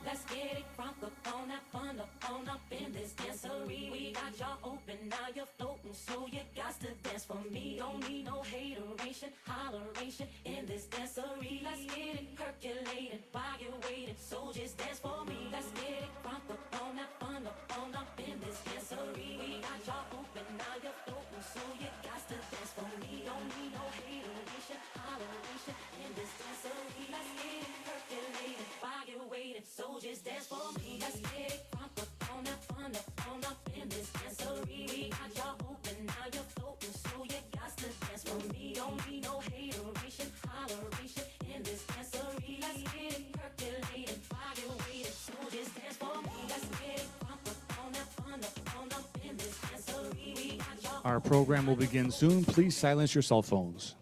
Let's get it crunk up on that fun up in this dancery. We got y'all open, now you're floating, so you got to dance for me. Don't need no hateration, holleration in this dancery. Let's get it percolated while you're waiting, so just dance for me. Let's get it crunk up on that fun up in this dancery. We got y'all open, now you're floating, so you got to dance for me. Don't need no hateration, holleration in this dancery. Let's get it percolated while you're waiting, so just dance for me. Let's get it crunk up on that fun up in this dancery. We got y'all open, now you're floating, so you got to dance for me. Don't need no hateration, holleration in this dancery. Let's get it percolated while you're waiting, so just dance for me. Let's get it crunk up on that fun up in this dancery. We got y'all. Our program will begin soon. Please silence your cell phones.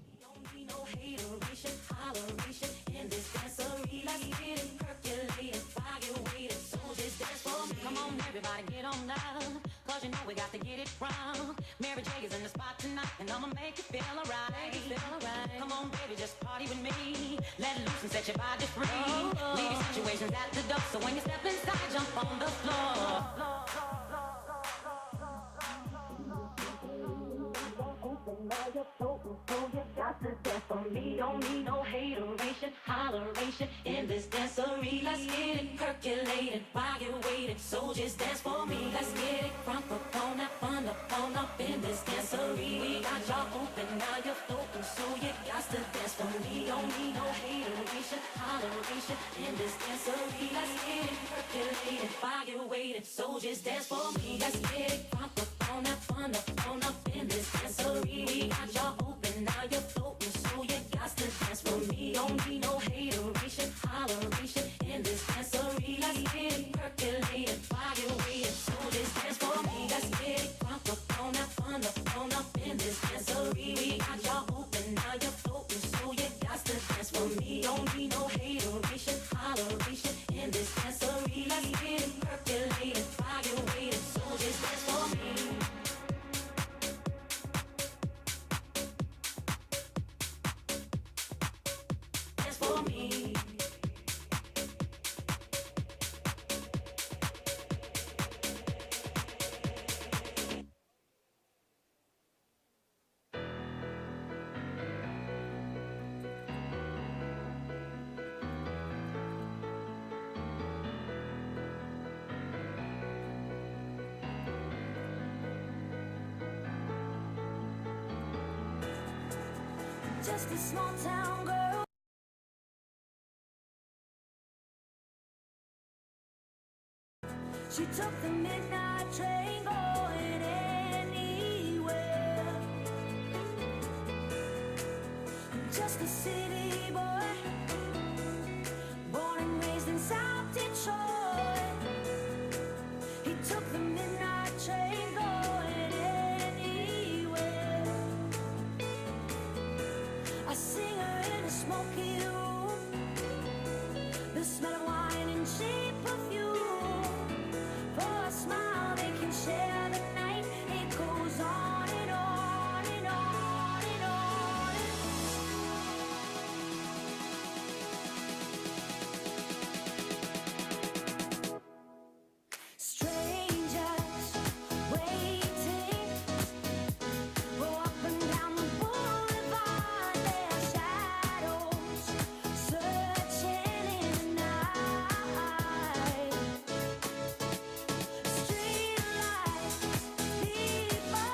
Mary J is in the spot tonight, and I'ma make you feel alright. Come on, baby, just party with me. Let loose and set your body free. Leave your situations at the door, so when you step inside, jump on the floor. Now you're floating, so you got to dance for me. Don't need no hateration, holleration in this dancery. Let's get it percolated while you're waiting, so just dance for me. Let's get it crunk up on that fun up in this dancery. We got y'all open, now you're floating, so you got to dance for me. Don't need no hateration, holleration in this dancery. Let's get it percolated while you're waiting, so just dance for me. Let's get it crunk up on that fun up in this dancery. We got y'all open, now you're floating, so you got to dance for me. Don't need no hateration, holleration in this dancery. Let's get it percolated while you're waiting, so just dance for me. Let's get it crunk up on that fun up in this dancery. We got y'all open, now you're floating, so you got to dance for me. Don't need no hateration, holleration in this dancery. Let's get it percolated while you're waiting, so just dance for me. Just a small town girl. She took the midnight train going anywhere. Just a city boy, born and raised in South Detroit. He took the midnight train going anywhere. A singer in a smoky room, the smell of wine and cheap perfume. For a smile they can share the night. It goes on and on and on and on. Strangers waiting, go up and down the boulevard. Their shadows searching in the night. Street lights, people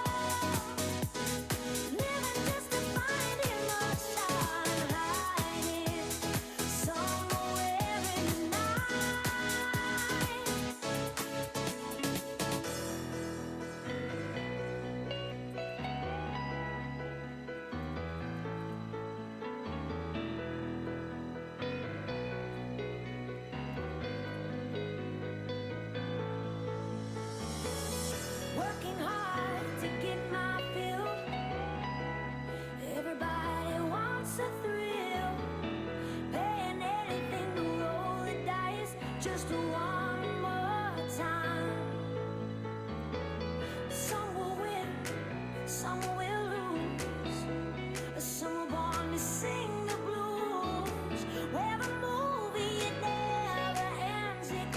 living just to find him a shine, hiding somewhere in the night. Working hard to get my fill. Everybody wants a thrill. Paying anything to roll the dice just one more time. Some will win, some will lose. Some are born to sing the blues. Where the movie it never ends, it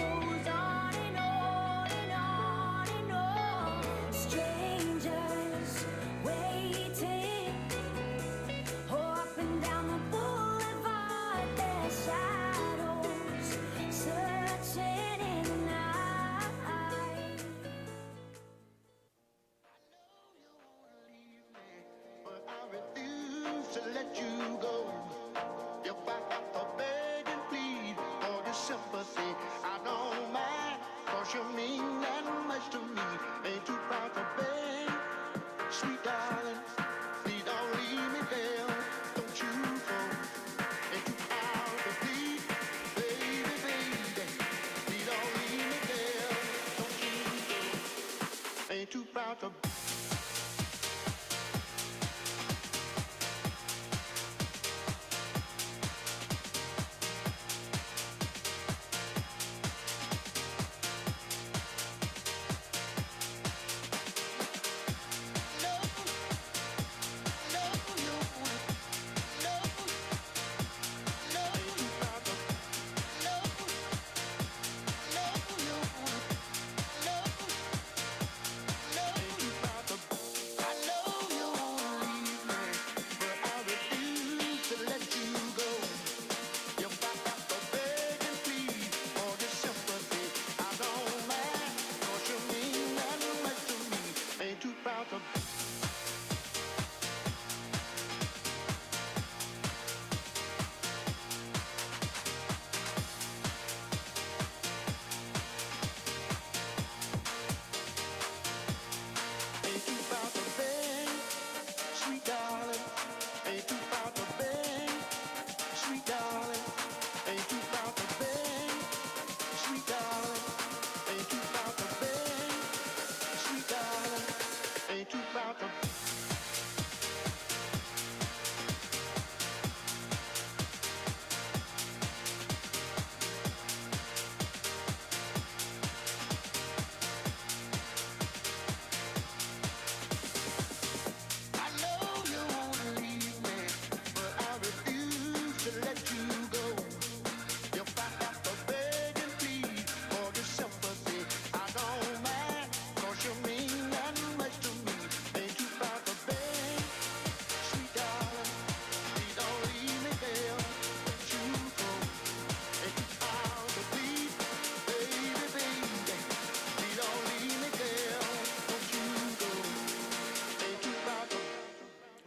sympathy. I don't mind, 'cause you mean that much to me. Ain't too proud to beg, sweet darling, please don't leave me there. Don't you go. Ain't too proud to plead, baby, baby, please don't leave me there. Don't you go. Ain't too proud to.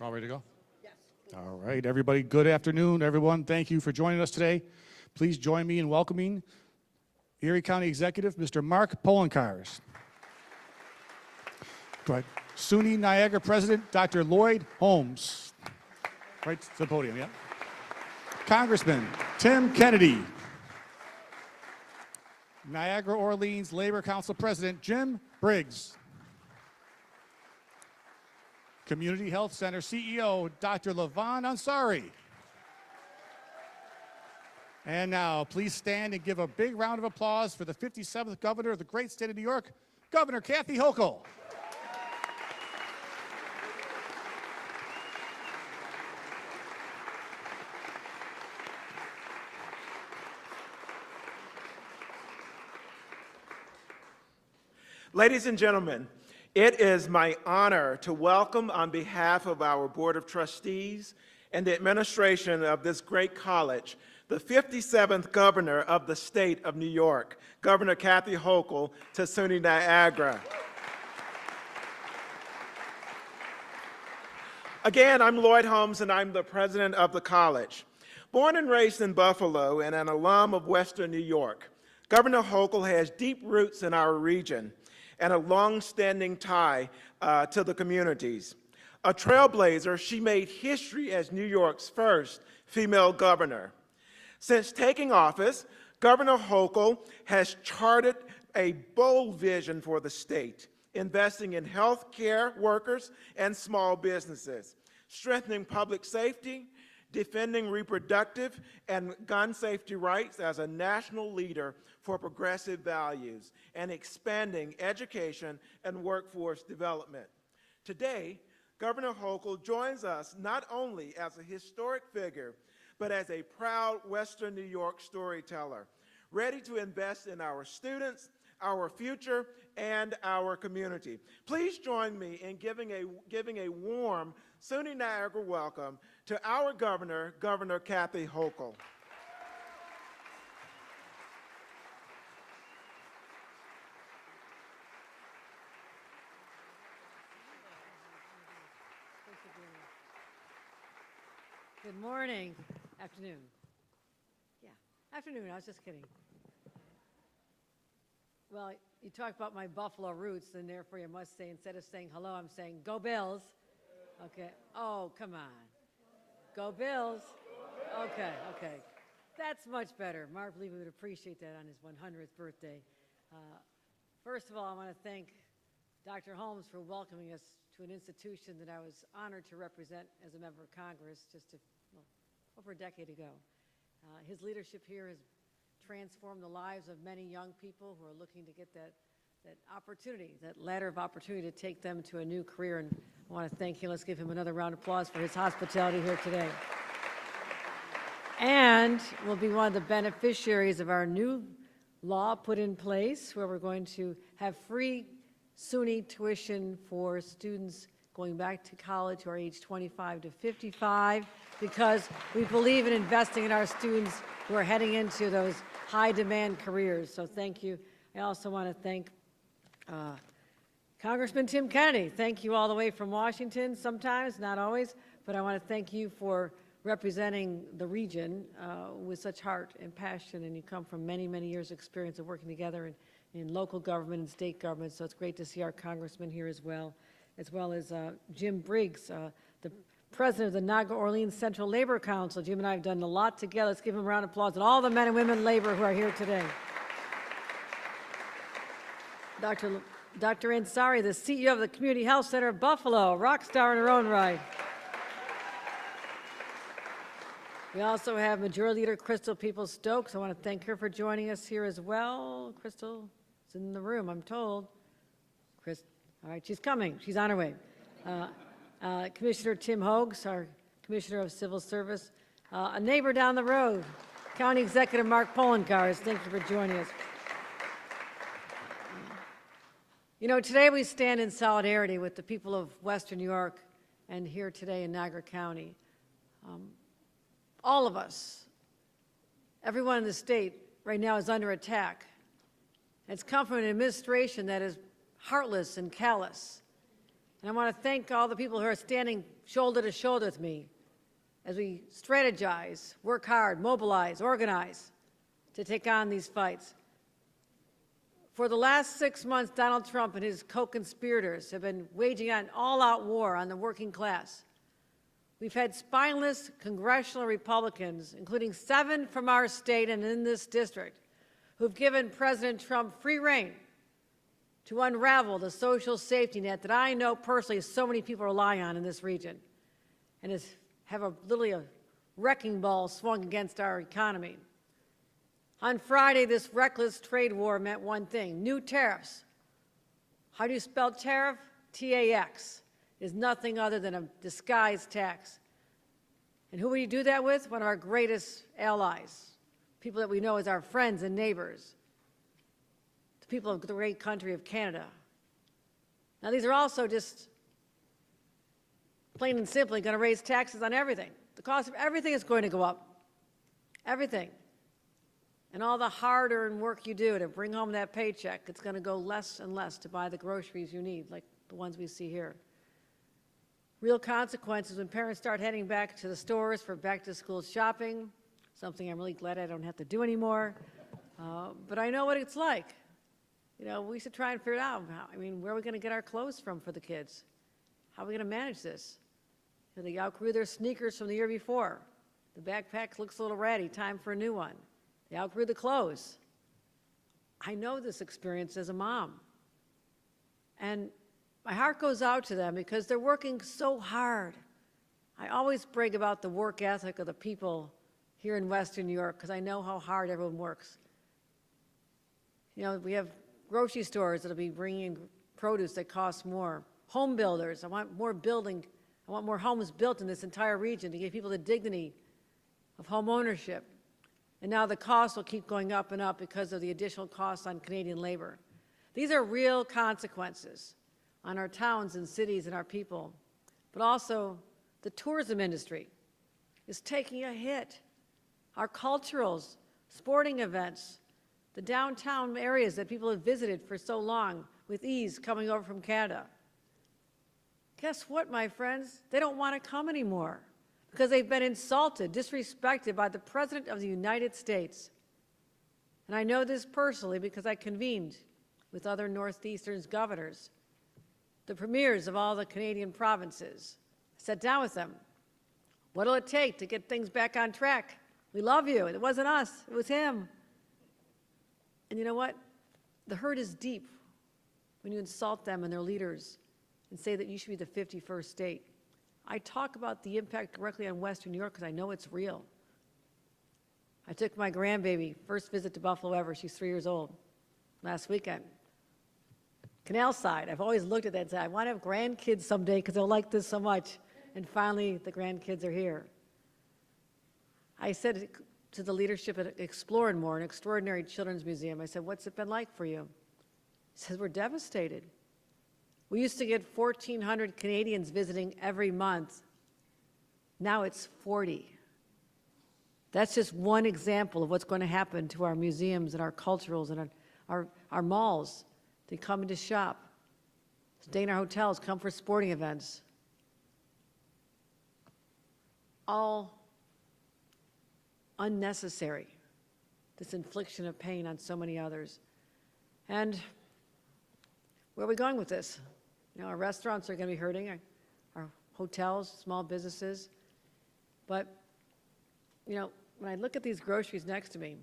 All ready to go? Yes. All right, everybody, good afternoon, everyone. Thank you for joining us today. Please join me in welcoming Erie County Executive, Mr. Mark Polenkars. Go ahead. SUNY Niagara President, Dr. Lloyd Holmes. Right to the podium, yeah. Congressman Tim Kennedy. Niagara Orleans Labor Council President Jim Briggs. Community Health Center CEO, Dr. Levon Ansari. And now, please stand and give a big round of applause for the 57th Governor of the great state of New York, Governor Kathy Hochul. Ladies and gentlemen, it is my honor to welcome on behalf of our Board of Trustees and the administration of this great college, the 57th Governor of the state of New York, Governor Kathy Hochul, to SUNY Niagara. Again, I'm Lloyd Holmes, and I'm the president of the college. Born and raised in Buffalo and an alum of Western New York, Governor Hochul has deep roots in our region and a long-standing tie to the communities. A trailblazer, she made history as New York's first female governor. Since taking office, Governor Hochul has charted a bold vision for the state, investing in health care workers and small businesses, strengthening public safety, defending reproductive and gun safety rights as a national leader for progressive values, and expanding education and workforce development. Today, Governor Hochul joins us not only as a historic figure, but as a proud Western New York storyteller, ready to invest in our students, our future, and our community. Please join me in giving a warm SUNY Niagara welcome to our governor, Governor Kathy Hochul. Good morning. Afternoon. Yeah, afternoon. I was just kidding. Well, you talk about my Buffalo roots, and therefore you must say, instead of saying hello, I'm saying, go Bills. Okay. Oh, come on. Go Bills. Okay, okay. That's much better. Mark Levy would appreciate that on his 100th birthday. First of all, I want to thank Dr. Holmes for welcoming us to an institution that I was honored to represent as a member of Congress over a decade ago. His leadership here has transformed the lives of many young people who are looking to get that opportunity, that ladder of opportunity to take them to a new career. And I want to thank him. Let's give him another round of applause for his hospitality here today. And we'll be one of the beneficiaries of our new law put in place where we're going to have free SUNY tuition for students going back to college who are age 25 to 55, because we believe in investing in our students who are heading into those high-demand careers. So thank you. I also want to thank Congressman Tim Kennedy. Thank you all the way from Washington, sometimes, not always, but I want to thank you for representing the region with such heart and passion, and you come from many, many years' experience of working together in local government and state government, so it's great to see our congressman here as well as Jim Briggs, the president of the Niagara Orleans Central Labor Council. Jim and I have done a lot together. Let's give him a round of applause, and all the men and women in labor who are here today. Dr. Ansari, the CEO of the Community Health Center of Buffalo, a rock star in her own right. We also have Majority Leader Crystal Peoples-Stokes. I want to thank her for joining us here as well. Crystal is in the room, I'm told. All right, she's coming. She's on her way. Commissioner Tim Hogues, our Commissioner of Civil Service. A neighbor down the road, County Executive Mark Poloncarz. Thank you for joining us. You know, today we stand in solidarity with the people of Western New York and here today in Niagara County. All of us, everyone in the state right now is under attack. It's come from an administration that is heartless and callous. And I want to thank all the people who are standing shoulder to shoulder with me as we strategize, work hard, mobilize, organize to take on these fights. For the last 6 months, Donald Trump and his co-conspirators have been waging an all-out war on the working class. We've had spineless congressional Republicans, including 7 from our state and in this district, who've given President Trump free rein to unravel the social safety net that I know personally so many people rely on in this region, and have literally a wrecking ball swung against our economy. On Friday, this reckless trade war meant one thing: new tariffs. How do you spell tariff? T-A-X. Is nothing other than a disguised tax. And who would you do that with? One of our greatest allies, people that we know as our friends and neighbors, the people of the great country of Canada. Now, these are also just plain and simply going to raise taxes on everything. The cost of everything is going to go up. Everything. And all the hard-earned work you do to bring home that paycheck, it's going to go less and less to buy the groceries you need, like the ones we see here. Real consequences when parents start heading back to the stores for back-to-school shopping, something I'm really glad I don't have to do anymore. But I know what it's like. You know, we should try and figure it out. I mean, where are we going to get our clothes from for the kids? How are we going to manage this? You know, they outgrew their sneakers from the year before. The backpack looks a little ratty, time for a new one. They outgrew the clothes. I know this experience as a mom. And my heart goes out to them because they're working so hard. I always brag about the work ethic of the people here in Western New York because I know how hard everyone works. You know, we have grocery stores that'll be bringing in produce that costs more. Home builders, I want more homes built in this entire region to give people the dignity of home ownership. And now the costs will keep going up and up because of the additional costs on Canadian labor. These are real consequences on our towns and cities and our people. But also, the tourism industry is taking a hit. Our culturals, sporting events, the downtown areas that people have visited for so long with ease coming over from Canada. Guess what, my friends? They don't want to come anymore because they've been insulted, disrespected by the President of the United States. And I know this personally because I convened with other Northeastern governors, the premiers of all the Canadian provinces. I sat down with them. What'll it take to get things back on track? We love you. It wasn't us, it was him. And you know what? The hurt is deep when you insult them and their leaders and say that you should be the 51st state. I talk about the impact directly on Western New York because I know it's real. I took my grandbaby, first visit to Buffalo ever, she's 3 years old, last weekend. Canal side, I've always looked at that and said, I want to have grandkids someday because they'll like this so much. And finally, the grandkids are here. I said to the leadership at Explore and More, an extraordinary children's museum, I said, what's it been like for you? He says, we're devastated. We used to get 1,400 Canadians visiting every month. Now it's 40. That's just one example of what's going to happen to our museums and our culturals and our malls. They come in to shop, stay in our hotels, come for sporting events. All unnecessary, this infliction of pain on so many others. And where are we going with this? You know, our restaurants are going to be hurting, our hotels, small businesses. But, you know, when I look at these groceries next to me,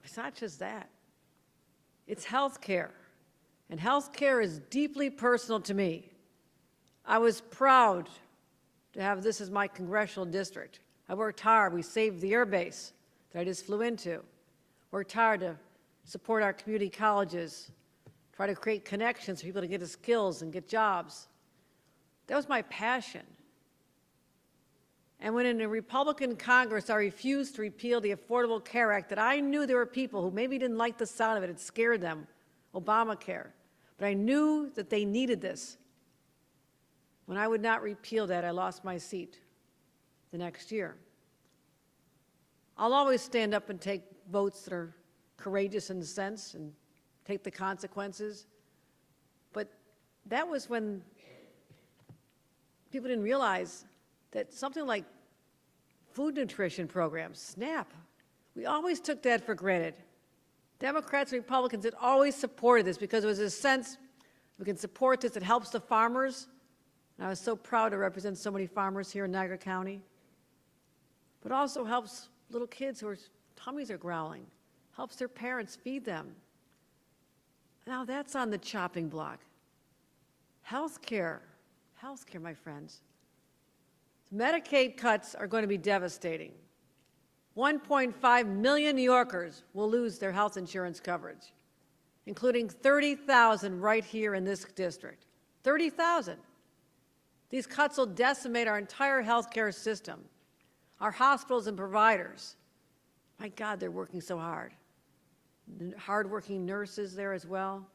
it's not just that. It's health care. And health care is deeply personal to me. I was proud to have this as my congressional district. I worked hard. We saved the air base that I just flew into. Worked hard to support our community colleges, try to create connections for people to get the skills and get jobs. That was my passion. And when in a Republican Congress I refused to repeal the Affordable Care Act, that I knew there were people who maybe didn't like the sound of it, it scared them, Obamacare. But I knew that they needed this. When I would not repeal that, I lost my seat the next year. I'll always stand up and take votes that are courageous in the sense and take the consequences. But that was when people didn't realize that something like food nutrition programs, SNAP, we always took that for granted. Democrats and Republicans had always supported this because it was a sense we can support this, it helps the farmers. And I was so proud to represent so many farmers here in Niagara County. But also helps little kids whose tummies are growling, helps their parents feed them. Now that's on the chopping block. Health care, my friends. Medicaid cuts are going to be devastating. 1.5 million New Yorkers will lose their health insurance coverage, including 30,000 right here in this district. 30,000. These cuts will decimate our entire health care system, our hospitals and providers. My God, they're working so hard. The hardworking nurses there as well.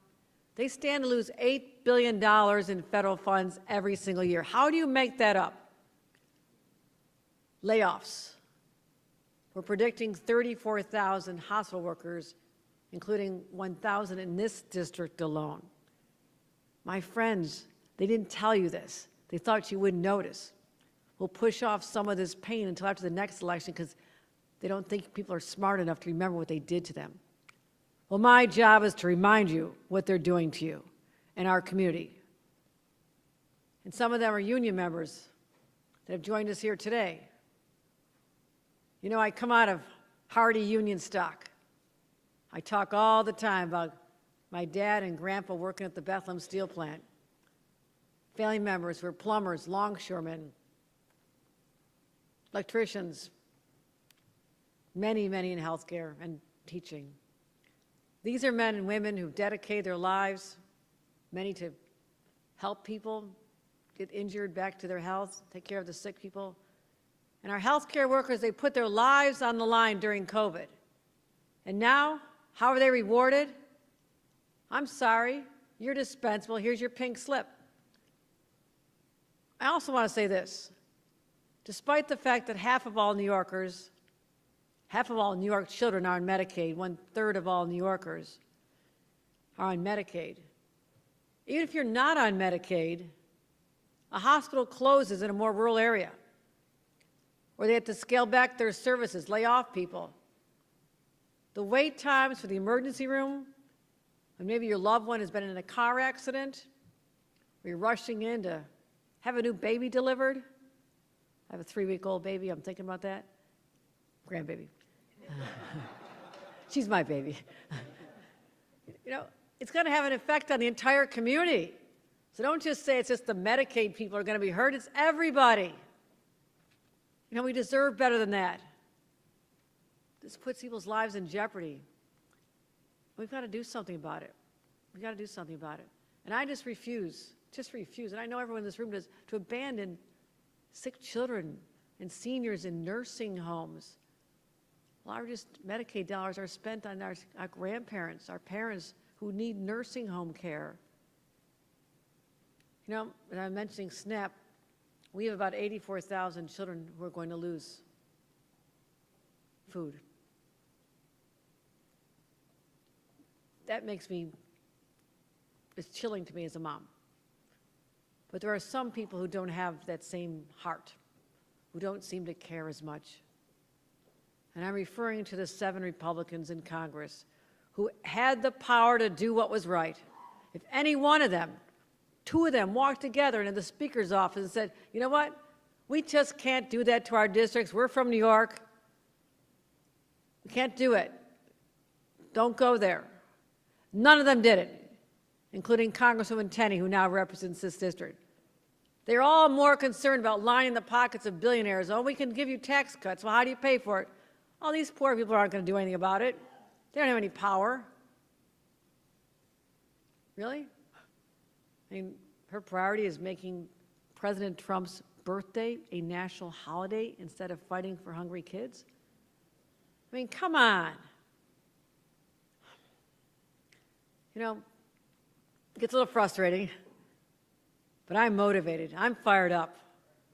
They stand to lose $8 billion in federal funds every single year. How do you make that up? Layoffs. We're predicting 34,000 hospital workers, including 1,000 in this district alone. My friends, they didn't tell you this. They thought you wouldn't notice. We'll push off some of this pain until after the next election because they don't think people are smart enough to remember what they did to them. Well, my job is to remind you what they're doing to you and our community. And some of them are union members that have joined us here today. You know, I come out of hardy union stock. I talk all the time about my dad and grandpa working at the Bethlehem steel plant. Family members who are plumbers, longshoremen, electricians, many, many in healthcare and teaching. These are men and women who dedicate their lives, many to help people get injured back to their health, take care of the sick people. And our healthcare workers, they put their lives on the line during COVID. And now, how are they rewarded? I'm sorry, you're dispensable. Here's your pink slip. I also want to say this. Despite the fact that half of all New Yorkers, half of all New York children are on Medicaid, 1/3 of all New Yorkers are on Medicaid. Even if you're not on Medicaid, a hospital closes in a more rural area, or they have to scale back their services, lay off people. The wait times for the emergency room When maybe your loved one has been in a car accident, or you're rushing in to have a new baby delivered. I have a 3-week-old baby, I'm thinking about that. Grandbaby. She's my baby. You know, it's going to have an effect on the entire community. So don't just say it's just the Medicaid people are going to be hurt, it's everybody. You know, we deserve better than that. This puts people's lives in jeopardy. We've got to do something about it. We've got to do something about it. And I just refuse, and I know everyone in this room does, to abandon sick children and seniors in nursing homes. Largest Medicaid dollars are spent on our grandparents, our parents who need nursing home care. You know, and I'm mentioning SNAP, we have about 84,000 children who are going to lose food. That makes me, it's chilling to me as a mom. But there are some people who don't have that same heart, who don't seem to care as much. And I'm referring to the 7 Republicans in Congress who had the power to do what was right. If any one of them, 2 of them walked together into the Speaker's office and said, you know what, we just can't do that to our districts. We're from New York. We can't do it. Don't go there. None of them did it, including Congresswoman Kennedy, who now represents this district. They're all more concerned about lining the pockets of billionaires. Oh, we can give you tax cuts. Well, how do you pay for it? Oh, these poor people aren't going to do anything about it. They don't have any power. Really? I mean, her priority is making President Trump's birthday a national holiday instead of fighting for hungry kids? I mean, come on. You know, it gets a little frustrating, but I'm motivated. I'm fired up.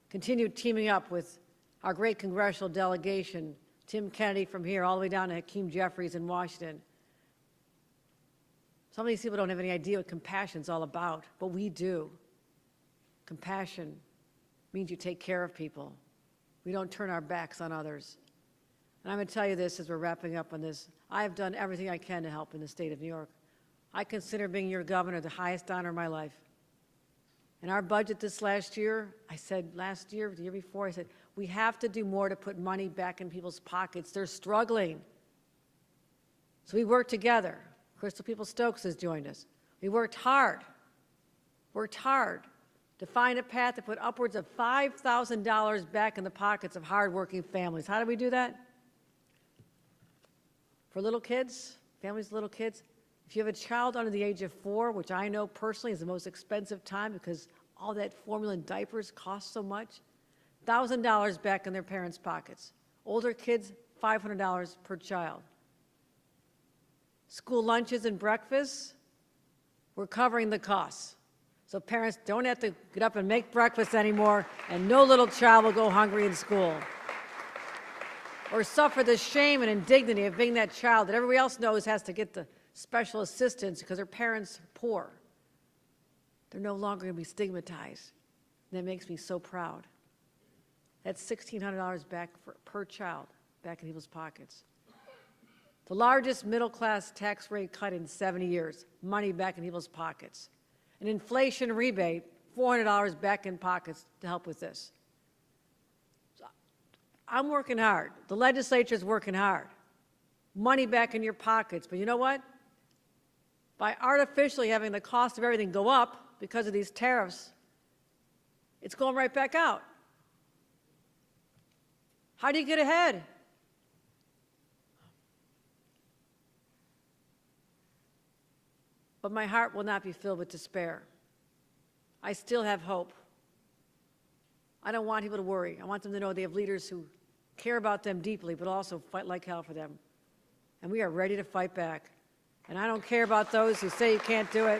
Continue teaming up with our great congressional delegation, Tim Kennedy from here all the way down to Hakeem Jeffries in Washington. Some of these people don't have any idea what compassion's all about, but we do. Compassion means you take care of people. We don't turn our backs on others. And I'm going to tell you this as we're wrapping up on this. I have done everything I can to help in the state of New York. I consider being your governor the highest honor of my life. In our budget this last year, I said last year, the year before, I said, we have to do more to put money back in people's pockets. They're struggling. So we worked together. Crystal Peoples-Stokes has joined us. We worked hard to find a path to put upwards of $5,000 back in the pockets of hardworking families. How do we do that? For little kids, families with little kids, if you have a child under the age of 4, which I know personally is the most expensive time because all that formula and diapers cost so much, $1,000 back in their parents' pockets. Older kids, $500 per child. School lunches and breakfasts, we're covering the costs. So parents don't have to get up and make breakfast anymore, and no little child will go hungry in school. Or suffer the shame and indignity of being that child that everybody else knows has to get the special assistance because their parents are poor. They're no longer going to be stigmatized. And that makes me so proud. That's $1,600 back per child back in people's pockets. The largest middle-class tax rate cut in 70 years, money back in people's pockets. An inflation rebate, $400 back in pockets to help with this. So I'm working hard. The legislature's working hard. Money back in your pockets. But you know what? By artificially having the cost of everything go up because of these tariffs, it's going right back out. How do you get ahead? But my heart will not be filled with despair. I still have hope. I don't want people to worry. I want them to know they have leaders who care about them deeply, but also fight like hell for them. And we are ready to fight back. And I don't care about those who say you can't do it.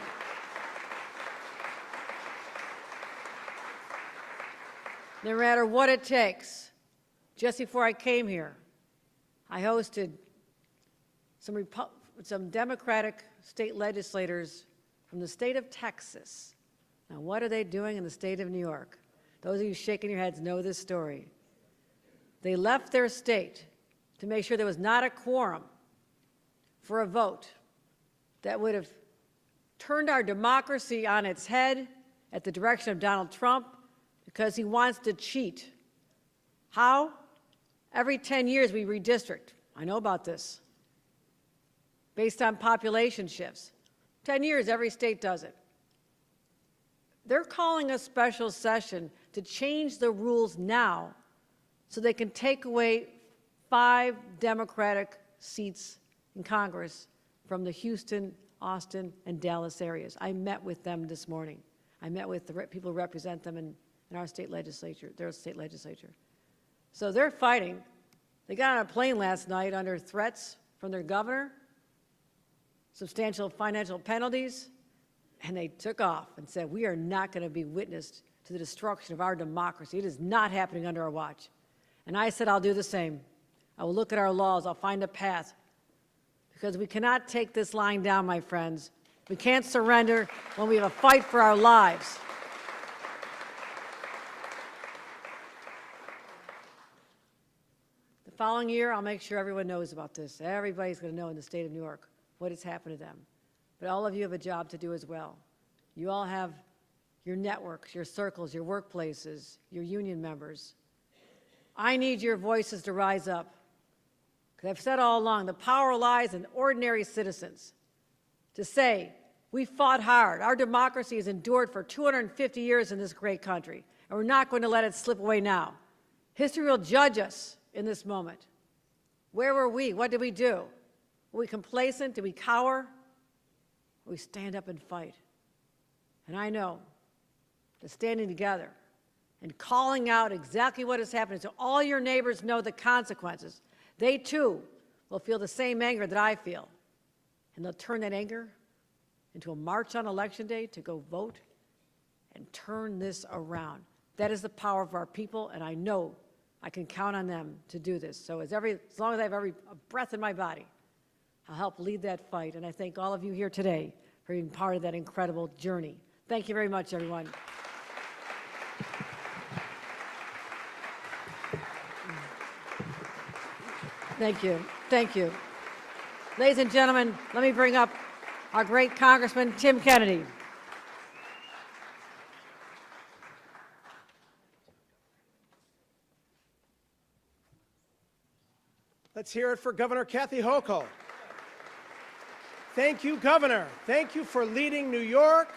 No matter what it takes. Just before I came here, I hosted some Democratic state legislators from the state of Texas. Now, what are they doing in the state of New York? Those of you shaking your heads know this story. They left their state to make sure there was not a quorum for a vote that would have turned our democracy on its head at the direction of Donald Trump because he wants to cheat. How? Every 10 years we redistrict. I know about this. Based on population shifts. 10 years, every state does it. They're calling a special session to change the rules now so they can take away 5 Democratic seats in Congress from the Houston, Austin, and Dallas areas. I met with them this morning. I met with the people who represent them in our state legislature, their state legislature. So they're fighting. They got on a plane last night under threats from their governor, substantial financial penalties, and they took off and said, we are not going to be witness to the destruction of our democracy. It is not happening under our watch. And I said, I'll do the same. I will look at our laws. I'll find a path. Because we cannot take this lying down, my friends. We can't surrender when we have a fight for our lives. The following year, I'll make sure everyone knows about this. Everybody's going to know in the state of New York what has happened to them. But all of you have a job to do as well. You all have your networks, your circles, your workplaces, your union members. I need your voices to rise up. Because I've said all along, the power lies in ordinary citizens to say, we fought hard. Our democracy has endured for 250 years in this great country, and we're not going to let it slip away now. History will judge us in this moment. Where were we? What did we do? Were we complacent? Did we cower? We stand up and fight. And I know that standing together and calling out exactly what is happening so all your neighbors know the consequences, they too will feel the same anger that I feel. And they'll turn that anger into a march on Election Day to go vote and turn this around. That is the power of our people, and I know I can count on them to do this. So as long as I have every breath in my body, I'll help lead that fight. And I thank all of you here today for being part of that incredible journey. Thank you very much, everyone. Thank you. Thank you. Ladies and gentlemen, let me bring up our great Congressman Tim Kennedy. Let's hear it for Governor Kathy Hochul. Thank you, Governor. Thank you for leading New York.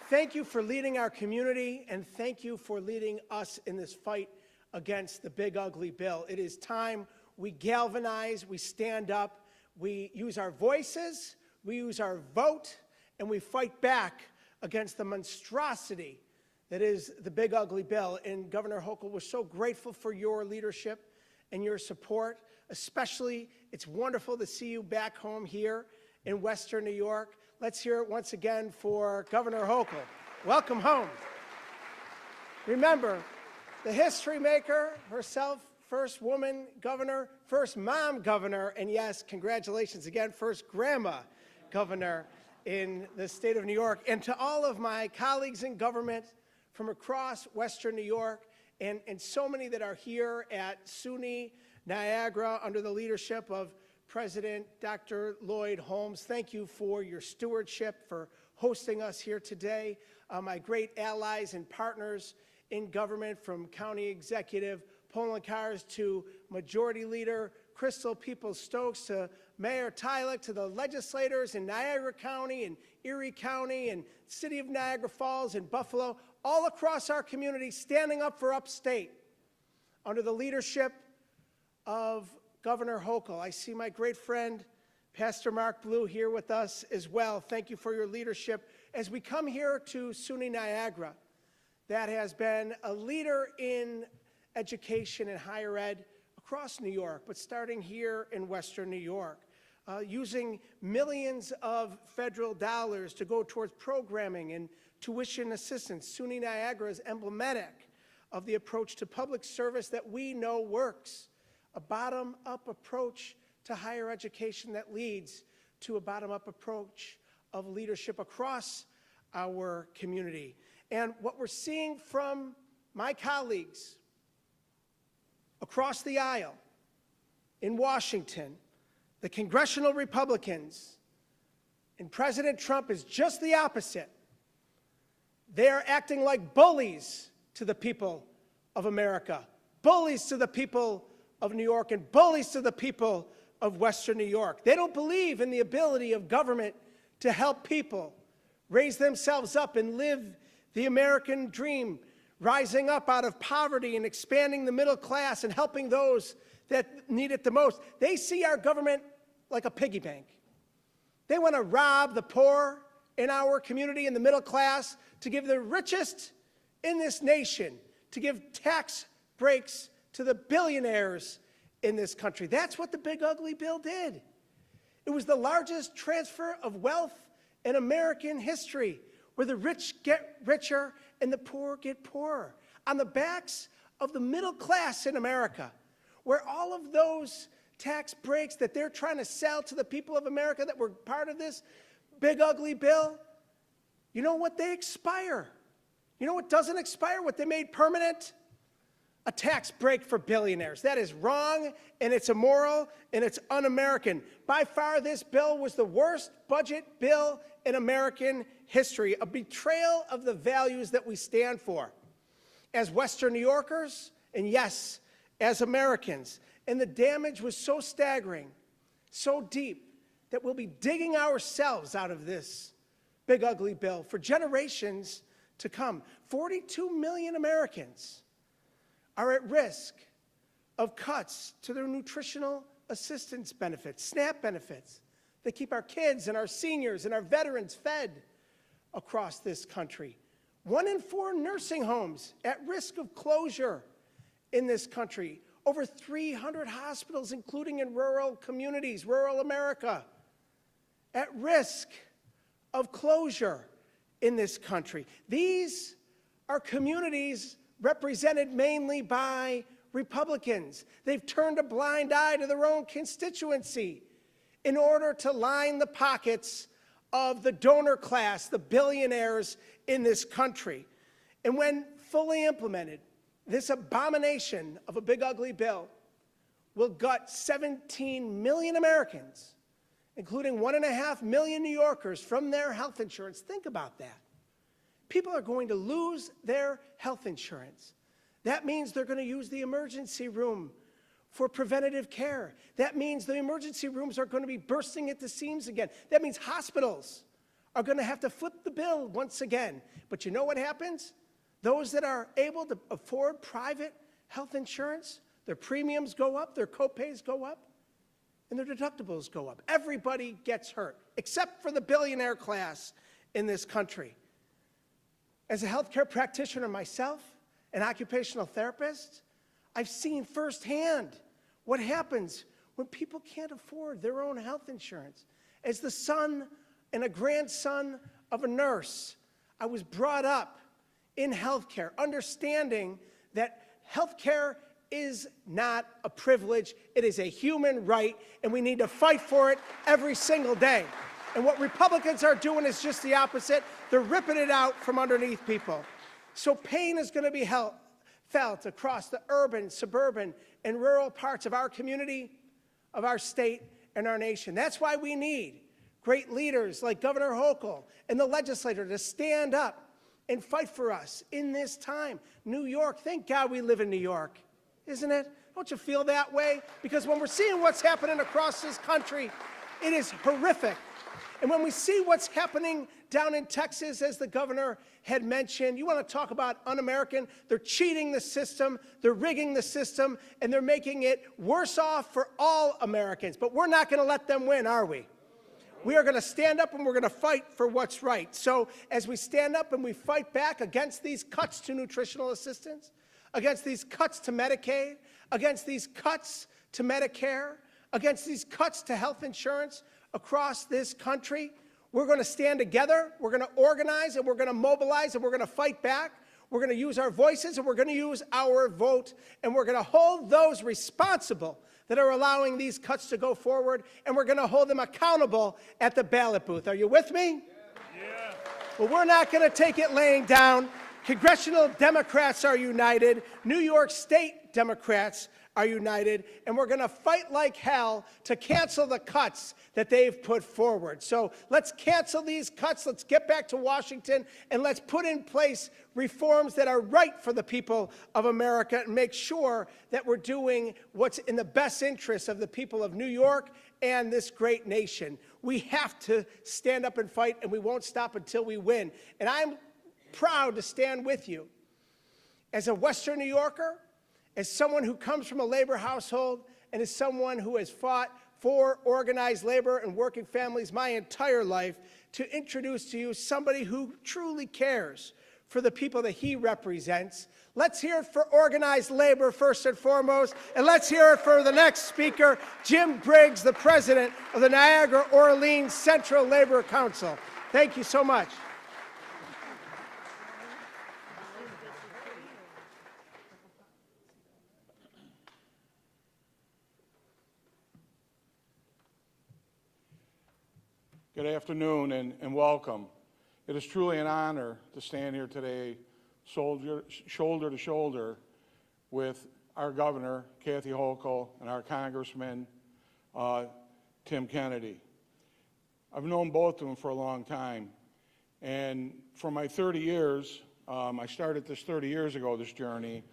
Thank you for leading our community, and thank you for leading us in this fight against the big, ugly bill. It is time we galvanize, we stand up, we use our voices, we use our vote, and we fight back against the monstrosity that is the big, ugly bill. And Governor Hochul, we're so grateful for your leadership and your support. Especially, it's wonderful to see you back home here in Western New York. Let's hear it once again for Governor Hochul. Welcome home. Remember, the history maker herself, first woman governor, first mom governor, and yes, congratulations again, first grandma governor in the state of New York. And to all of my colleagues in government from across Western New York, and so many that are here at SUNY Niagara under the leadership of President Dr. Lloyd Holmes, thank you for your stewardship, for hosting us here today. My great allies and partners in government, from County Executive Poloncarz to Majority Leader Crystal Peoples-Stokes to Mayor Tyler, to the legislators in Niagara County and Erie County and City of Niagara Falls and Buffalo, all across our community standing up for upstate under the leadership of Governor Hochul. I see my great friend, Pastor Mark Blue, here with us as well. Thank you for your leadership. As we come here to SUNY Niagara, that has been a leader in education and higher ed across New York, but starting here in Western New York, using millions of federal dollars to go towards programming and tuition assistance. SUNY Niagara is emblematic of the approach to public service that we know works. A bottom-up approach to higher education that leads to a bottom-up approach of leadership across our community. And what we're seeing from my colleagues across the aisle in Washington, the congressional Republicans, And President Trump is just the opposite. They're acting like bullies to the people of America, bullies to the people of New York, and bullies to the people of Western New York. They don't believe in the ability of government to help people raise themselves up and live the American dream, rising up out of poverty and expanding the middle class and helping those that need it the most. They see our government like a piggy bank. They want to rob the poor in our community and the middle class, to give the richest in this nation, to give tax breaks to the billionaires in this country. That's what the big ugly bill did. It was the largest transfer of wealth in American history, where the rich get richer and the poor get poorer, on the backs of the middle class in America, where all of those tax breaks that they're trying to sell to the people of America that were part of this big ugly bill, you know what? They expire. You know what doesn't expire? What they made permanent? A tax break for billionaires. That is wrong, and it's immoral, and it's un-American. By far, this bill was the worst budget bill in American history, a betrayal of the values that we stand for as Western New Yorkers, and yes, as Americans. And the damage was so staggering, so deep, that we'll be digging ourselves out of this big ugly bill for generations to come. 42 million Americans are at risk of cuts to their nutritional assistance benefits, SNAP benefits, that keep our kids and our seniors and our veterans fed across this country. 1 in 4 nursing homes at risk of closure in this country. Over 300 hospitals, including in rural communities, rural America, at risk of closure in this country. These are communities represented mainly by Republicans. They've turned a blind eye to their own constituency in order to line the pockets of the donor class, the billionaires in this country. And when fully implemented, this abomination of a big ugly bill will gut 17 million Americans, including 1.5 million New Yorkers, from their health insurance. Think about that. People are going to lose their health insurance. That means they're going to use the emergency room for preventative care. That means the emergency rooms are going to be bursting at the seams again. That means hospitals are going to have to foot the bill once again. But you know what happens? Those that are able to afford private health insurance, their premiums go up, their copays go up, and their deductibles go up. Everybody gets hurt, except for the billionaire class in this country. As a healthcare practitioner myself, an occupational therapist, I've seen firsthand what happens when people can't afford their own health insurance. As the son and a grandson of a nurse, I was brought up in healthcare, understanding that healthcare is not a privilege, it is a human right, and we need to fight for it every single day. And what Republicans are doing is just the opposite. They're ripping it out from underneath people. So pain is going to be felt across the urban, suburban, and rural parts of our community, of our state, and our nation. That's why we need great leaders like Governor Hochul and the legislature to stand up and fight for us in this time. New York, thank God we live in New York, isn't it? Don't you feel that way? Because when we're seeing what's happening across this country, it is horrific. And when we see what's happening down in Texas, as the governor had mentioned, you want to talk about un-American? They're cheating the system, they're rigging the system, and they're making it worse off for all Americans. But we're not going to let them win, are we? We are going to stand up and we're going to fight for what's right. So as we stand up and we fight back against these cuts to nutritional assistance, against these cuts to Medicaid, against these cuts to Medicare, against these cuts to health insurance across this country, we're going to stand together, we're going to organize, and we're going to mobilize, and we're going to fight back. We're going to use our voices, and we're going to use our vote, and we're going to hold those responsible that are allowing these cuts to go forward, and we're going to hold them accountable at the ballot booth. Are you with me? Yeah. Well, we're not going to take it laying down. Congressional Democrats are united. New York State Democrats are united, and we're going to fight like hell to cancel the cuts that they've put forward. So let's cancel these cuts, let's get back to Washington, and let's put in place reforms that are right for the people of America and make sure that we're doing what's in the best interest of the people of New York and this great nation. We have to stand up and fight, and we won't stop until we win. And I'm proud to stand with you as a Western New Yorker, as someone who comes from a labor household, and as someone who has fought for organized labor and working families my entire life, to introduce to you somebody who truly cares for the people that he represents. Let's hear it for organized labor first and foremost, and let's hear it for the next speaker, Jim Briggs, the president of the Niagara Orleans Central Labor Council. Thank you so much. Good afternoon and welcome. It is truly an honor to stand here today shoulder to shoulder with our Governor, Kathy Hochul, and our Congressman, Tim Kennedy. I've known both of them for a long time, and for my 30 years, I started this 30 years ago, this journey,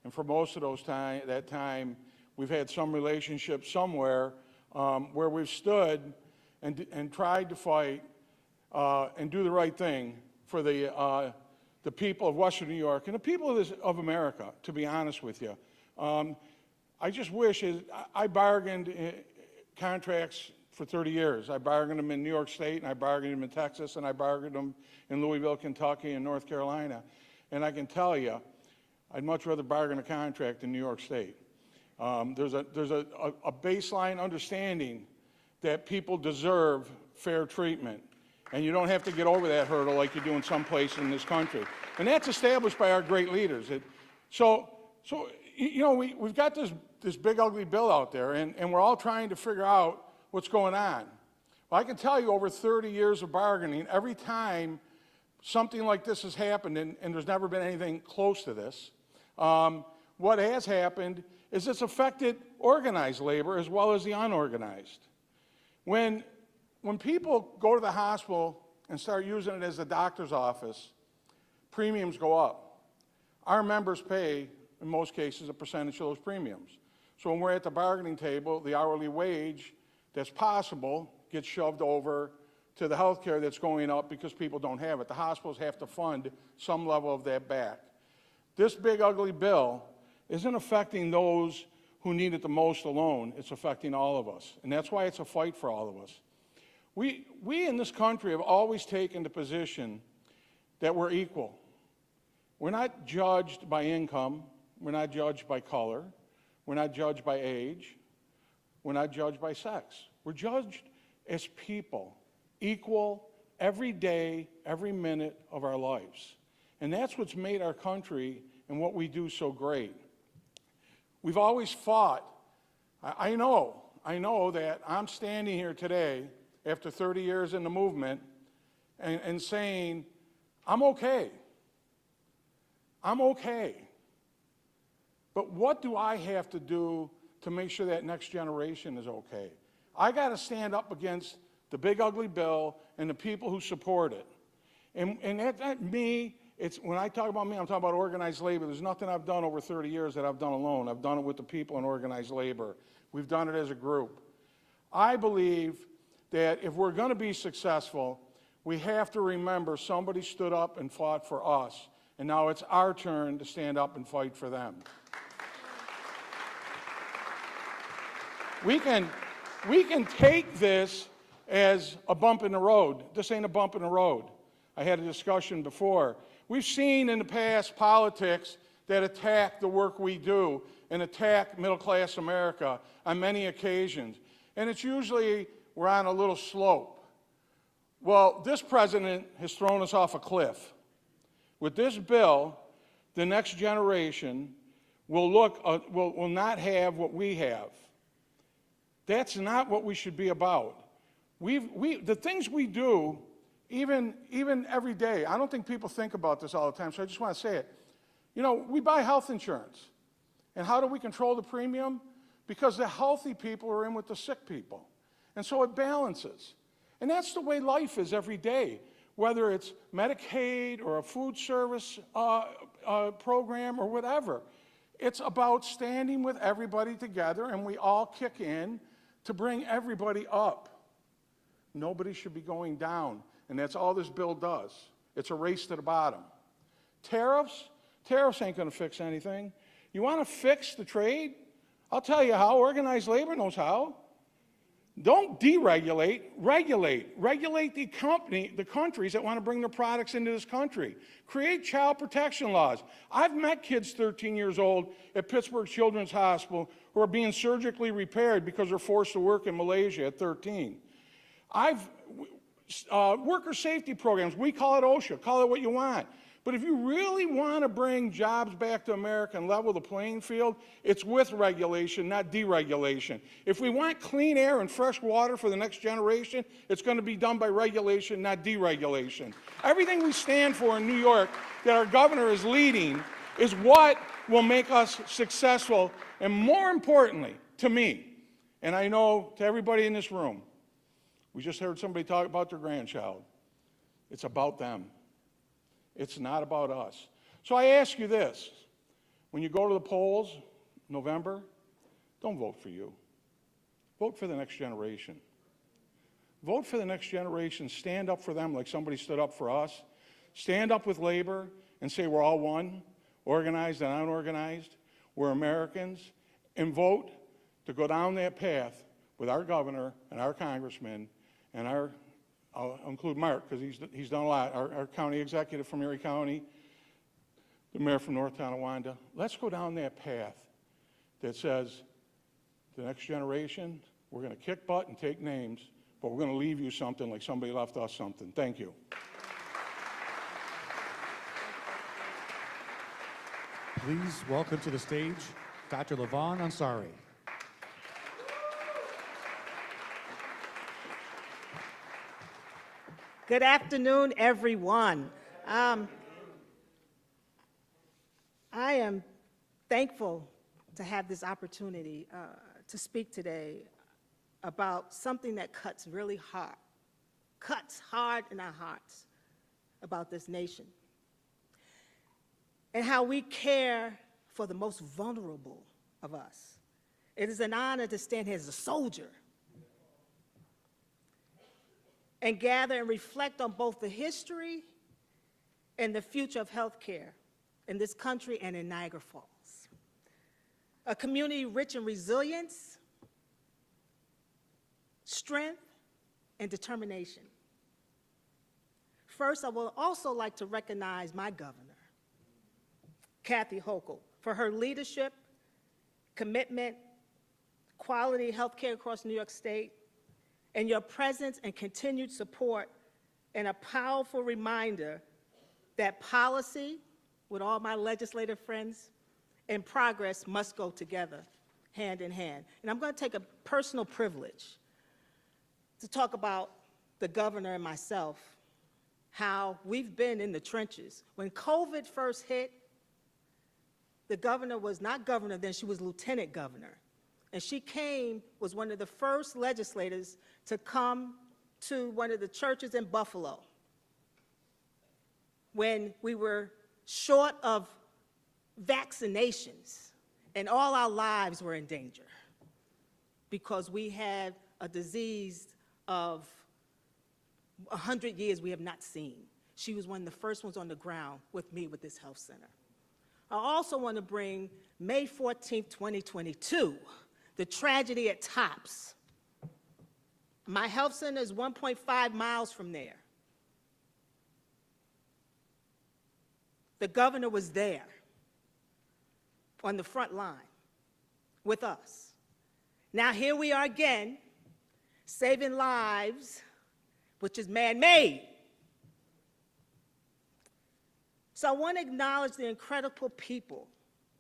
and for most of that time, we've had some relationship somewhere where we've stood and tried to fight and do the right thing for the people of Western New York and the people of America, to be honest with you. I just wish, I bargained contracts for 30 years. I bargained them in New York State, and I bargained them in Texas, and I bargained them in Louisville, Kentucky, and North Carolina. And I can tell you, I'd much rather bargain a contract in New York State. There's a baseline understanding that people deserve fair treatment, and you don't have to get over that hurdle like you do in some places in this country. And that's established by our great leaders. So you know, we've got this big ugly bill out there, and we're all trying to figure out what's going on. Well, I can tell you, over 30 years of bargaining, every time something like this has happened, and there's never been anything close to this, what has happened is it's affected organized labor as well as the unorganized. When people go to the hospital and start using it as a doctor's office, premiums go up. Our members pay, in most cases, a percentage of those premiums. So when we're at the bargaining table, the hourly wage that's possible gets shoved over to the health care that's going up because people don't have it. The hospitals have to fund some level of that back. This big ugly bill isn't affecting those who need it the most alone. It's affecting all of us. And that's why it's a fight for all of us. We in this country have always taken the position that we're equal. We're not judged by income. We're not judged by color. We're not judged by age. We're not judged by sex. We're judged as people, equal every day, every minute of our lives. And that's what's made our country and what we do so great. We've always fought. I know that I'm standing here today after 30 years in the movement and saying, I'm okay. I'm okay. But what do I have to do to make sure that next generation is okay? I got to stand up against the big ugly bill and the people who support it. And that me, when I talk about me, I'm talking about organized labor. There's nothing I've done over 30 years that I've done alone. I've done it with the people in organized labor. We've done it as a group. I believe that if we're going to be successful, we have to remember somebody stood up and fought for us, and now it's our turn to stand up and fight for them. We can take this as a bump in the road. This ain't a bump in the road. I had a discussion before. We've seen in the past politics that attack the work we do and attack middle-class America on many occasions. And it's usually we're on a little slope. Well, this president has thrown us off a cliff. With this bill, the next generation will not have what we have. That's not what we should be about. The things we do, even every day, I don't think people think about this all the time, so I just want to say it. You know, we buy health insurance. And how do we control the premium? Because the healthy people are in with the sick people. And so it balances. And that's the way life is every day, whether it's Medicaid or a food service program or whatever. It's about standing with everybody together, and we all kick in to bring everybody up. Nobody should be going down, and that's all this bill does. It's a race to the bottom. Tariffs? Tariffs ain't going to fix anything. You want to fix the trade? I'll tell you how. Organized labor knows how. Don't deregulate, regulate. Regulate the countries that want to bring their products into this country. Create child protection laws. I've met kids 13 years old at Pittsburgh Children's Hospital who are being surgically repaired because they're forced to work in Malaysia at 13. Worker safety programs, we call it OSHA, call it what you want. But if you really want to bring jobs back to America and level the playing field, it's with regulation, not deregulation. If we want clean air and fresh water for the next generation, it's going to be done by regulation, not deregulation. Everything we stand for in New York that our governor is leading is what will make us successful, and more importantly, to me, and I know to everybody in this room, we just heard somebody talk about their grandchild. It's about them. It's not about us. So I ask you this. When you go to the polls, November, don't vote for you. Vote for the next generation. Vote for the next generation. Stand up for them like somebody stood up for us. Stand up with labor and say we're all one, organized and unorganized. We're Americans. And vote to go down that path with our governor and our congressman and I'll include Mark because he's done a lot, our county executive from Erie County, the mayor from North Tonawanda. Let's go down that path that says the next generation, we're going to kick butt and take names, but we're going to leave you something like somebody left us something. Thank you. Please welcome to the stage Dr. Levon Ansari. Good afternoon, everyone. I am thankful to have this opportunity to speak today about something that cuts really hard, cuts hard in our hearts about this nation, and how we care for the most vulnerable of us. It is an honor to stand here as a soldier and gather and reflect on both the history and the future of healthcare in this country and in Niagara Falls. A community rich in resilience, strength, and determination. First, I would also like to recognize my governor, Kathy Hochul, for her leadership, commitment, quality healthcare across New York State, and your presence and continued support, and a powerful reminder that policy, with all my legislative friends, and progress must go together, hand in hand. And I'm going to take a personal privilege to talk about the governor and myself, how we've been in the trenches. When COVID first hit, the governor was not governor then, she was lieutenant governor. And she was one of the first legislators to come to one of the churches in Buffalo when we were short of vaccinations and all our lives were in danger because we had a disease of 100 years we have not seen. She was one of the first ones on the ground with me with this health center. I also want to bring May 14th, 2022, the tragedy at Tops. My health center is 1.5 miles from there. The governor was there on the front line with us. Now here we are again, saving lives, which is man-made. So I want to acknowledge the incredible people,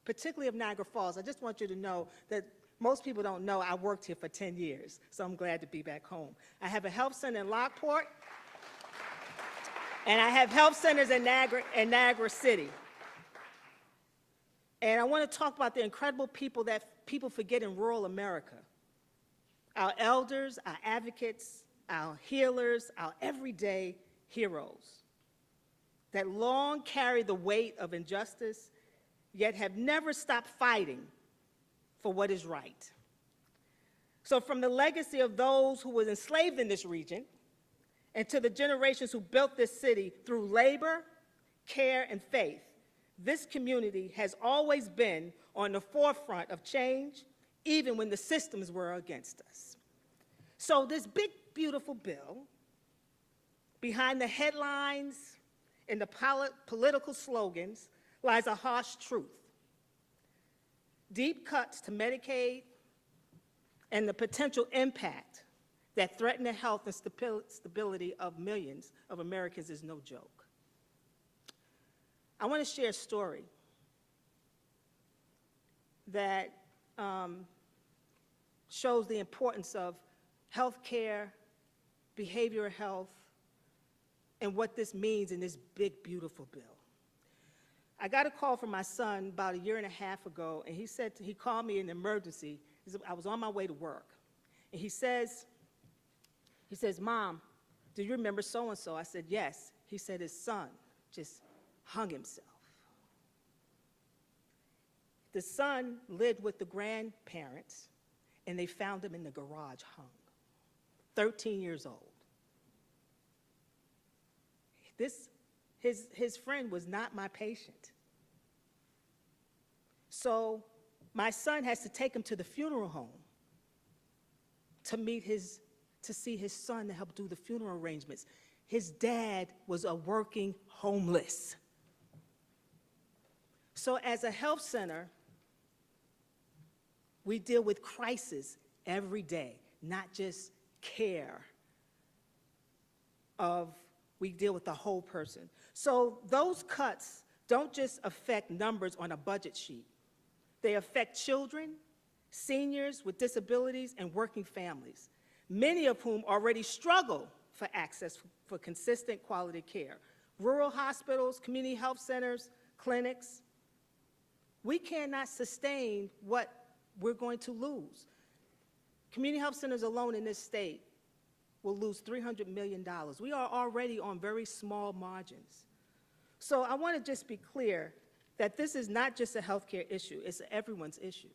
particularly of Niagara Falls. I just want you to know that most people don't know I worked here for 10 years, so I'm glad to be back home. I have a health center in Lockport, and I have health centers in Niagara City. And I want to talk about the incredible people that people forget in rural America. Our elders, our advocates, our healers, our everyday heroes that long carry the weight of injustice, yet have never stopped fighting for what is right. So from the legacy of those who were enslaved in this region, and to the generations who built this city through labor, care, and faith, this community has always been on the forefront of change, even when the systems were against us. So this big, beautiful bill, behind the headlines and the political slogans, lies a harsh truth. Deep cuts to Medicaid and the potential impact that threaten the health and stability of millions of Americans is no joke. I want to share a story that shows the importance of health care, behavioral health, and what this means in this big, beautiful bill. I got a call from my son about 1.5 years ago, and he called me in an emergency. I was on my way to work, and he says, "Mom, do you remember so-and-so?" I said, "Yes." He said his son just hung himself. The son lived with the grandparents, and they found him in the garage hung, 13 years old. His friend was not my patient. So my son has to take him to the funeral home to see his son to help do the funeral arrangements. His dad was a working homeless. So as a health center, we deal with crisis every day, not just care we deal with the whole person. So those cuts don't just affect numbers on a budget sheet. They affect children, seniors with disabilities, and working families, many of whom already struggle for access for consistent quality care. Rural hospitals, community health centers, clinics. We cannot sustain what we're going to lose. Community health centers alone in this state will lose $300 million. We are already on very small margins. So I want to just be clear that this is not just a healthcare issue, it's everyone's issue.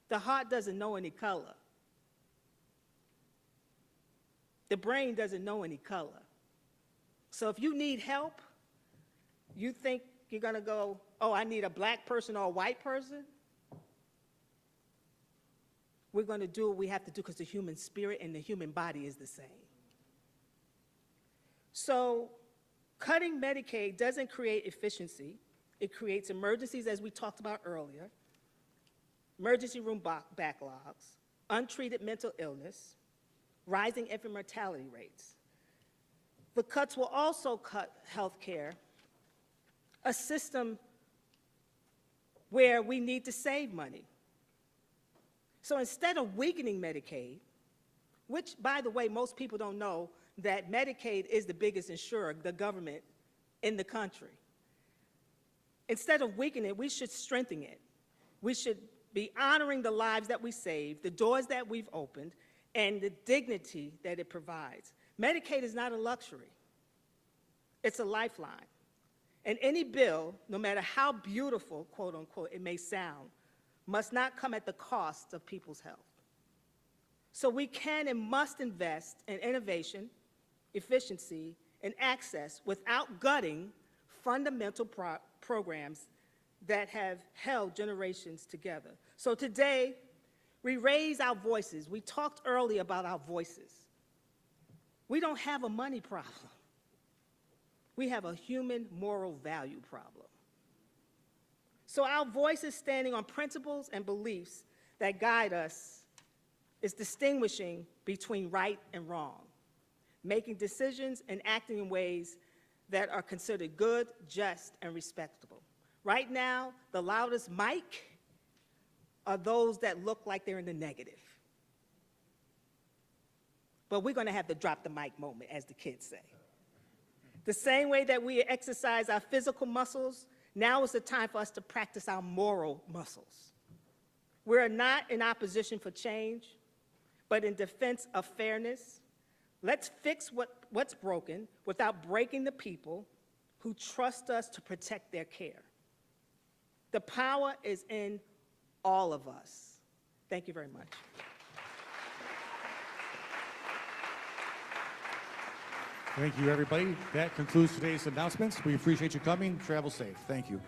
The heart doesn't know any color. The brain doesn't know any color. So if you need help, you think you're going to go, "Oh, I need a black person or a white person"? We're going to do what we have to do because the human spirit and the human body is the same. So cutting Medicaid doesn't create efficiency. It creates emergencies, as we talked about earlier, emergency room backlogs, untreated mental illness, rising infant mortality rates. The cuts will also cut health care, a system where we need to save money. So instead of weakening Medicaid, which, by the way, most people don't know that Medicaid is the biggest insurer, the government in the country. Instead of weakening it, we should strengthen it. We should be honoring the lives that we saved, the doors that we've opened, and the dignity that it provides. Medicaid is not a luxury. It's a lifeline. And any bill, no matter how beautiful, quote unquote, it may sound, must not come at the cost of people's health. So we can and must invest in innovation, efficiency, and access without gutting fundamental programs that have held generations together. So today, we raise our voices. We talked earlier about our voices. We don't have a money problem. We have a human moral value problem. So our voice is standing on principles and beliefs that guide us is distinguishing between right and wrong, making decisions and acting in ways that are considered good, just, and respectable. Right now, the loudest mic are those that look like they're in the negative. But we're going to have the drop the mic moment, as the kids say. The same way that we exercise our physical muscles Now is the time for us to practice our moral muscles. We're not in opposition for change, but in defense of fairness. Let's fix what's broken without breaking the people who trust us to protect their care. The power is in all of us. Thank you very much. Thank you, everybody. That concludes today's announcements. We appreciate you coming. Travel safe. Thank you.